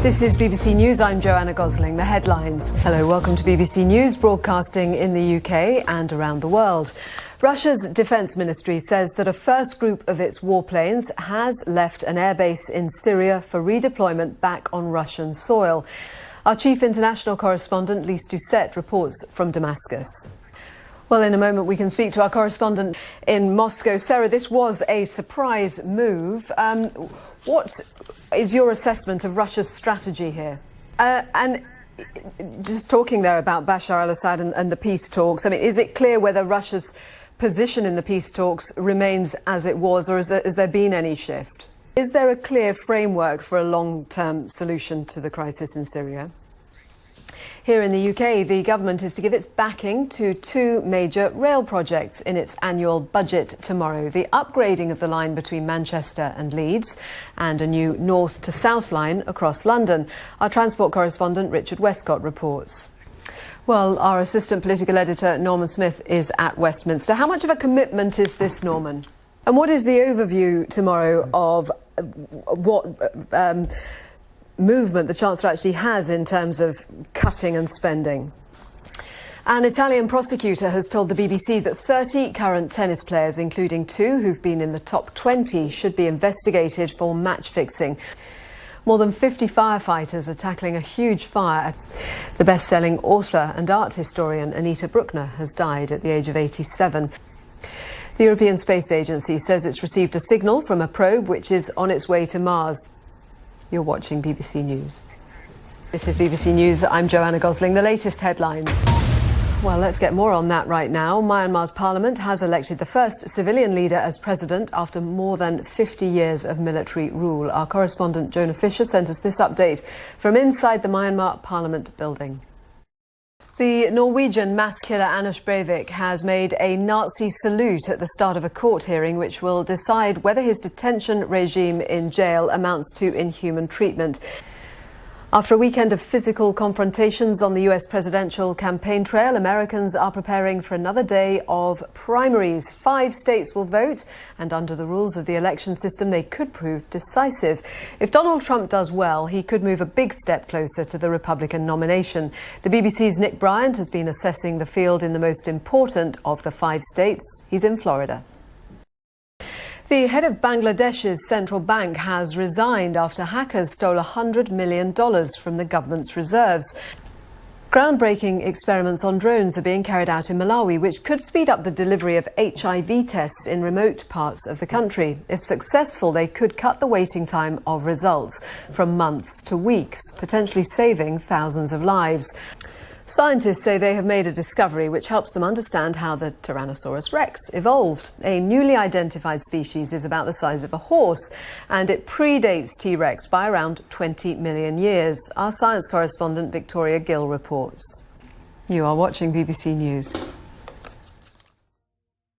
This is BBC News. I'm Joanna Gosling. The headlines. Hello, welcome to BBC News, broadcasting in the UK and around the world. Russia's defence ministry says that a first group of its warplanes has left an airbase in Syria for redeployment back on Russian soil. Our chief international correspondent, Lise Doucet, reports from Damascus. Well, in a moment we can speak to our correspondent in Moscow. Sarah, this was a surprise move. What is your assessment of Russia's strategy here? And just talking there about Bashar al-Assad and the peace talks, I mean, is it clear whether Russia's position in the peace talks remains as it was, or has there been any shift? Is there a clear framework for a long-term solution to the crisis in Syria? Here in the UK, the government is to give its backing to two major rail projects in its annual budget tomorrow. The upgrading of the line between Manchester and Leeds and a new north to south line across London. Our transport correspondent Richard Westcott reports. Well, our assistant political editor Norman Smith is at Westminster. How much of a commitment is this, Norman? And what is the overview tomorrow of what movement the Chancellor actually has in terms of cutting and spending? An Italian prosecutor has told the BBC that 30 current tennis players, including two who've been in the top 20, should be investigated for match fixing. More than 50 firefighters are tackling a huge fire. The best-selling author and art historian Anita Bruckner has died at the age of 87. The European Space Agency says it's received a signal from a probe which is on its way to Mars. You're watching BBC News. This is BBC News. I'm Joanna Gosling. The latest headlines. Well, let's get more on that right now. Myanmar's parliament has elected the first civilian leader as president after more than 50 years of military rule. Our correspondent Jonah Fisher sent us this update from inside the Myanmar Parliament building. The Norwegian mass killer Anders Breivik has made a Nazi salute at the start of a court hearing which will decide whether his detention regime in jail amounts to inhuman treatment. After a weekend of physical confrontations on the US presidential campaign trail, Americans are preparing for another day of primaries. 5 states will vote, and under the rules of the election system, they could prove decisive. If Donald Trump does well, he could move a big step closer to the Republican nomination. The BBC's Nick Bryant has been assessing the field in the most important of the 5 states. He's in Florida. The head of Bangladesh's central bank has resigned after hackers stole $100 million from the government's reserves. Groundbreaking experiments on drones are being carried out in Malawi, which could speed up the delivery of HIV tests in remote parts of the country. If successful, they could cut the waiting time of results from months to weeks, potentially saving thousands of lives. Scientists say they have made a discovery which helps them understand how the Tyrannosaurus rex evolved. A newly identified species is about the size of a horse, and it predates T-Rex by around 20 million years. Our science correspondent Victoria Gill reports. You are watching BBC News.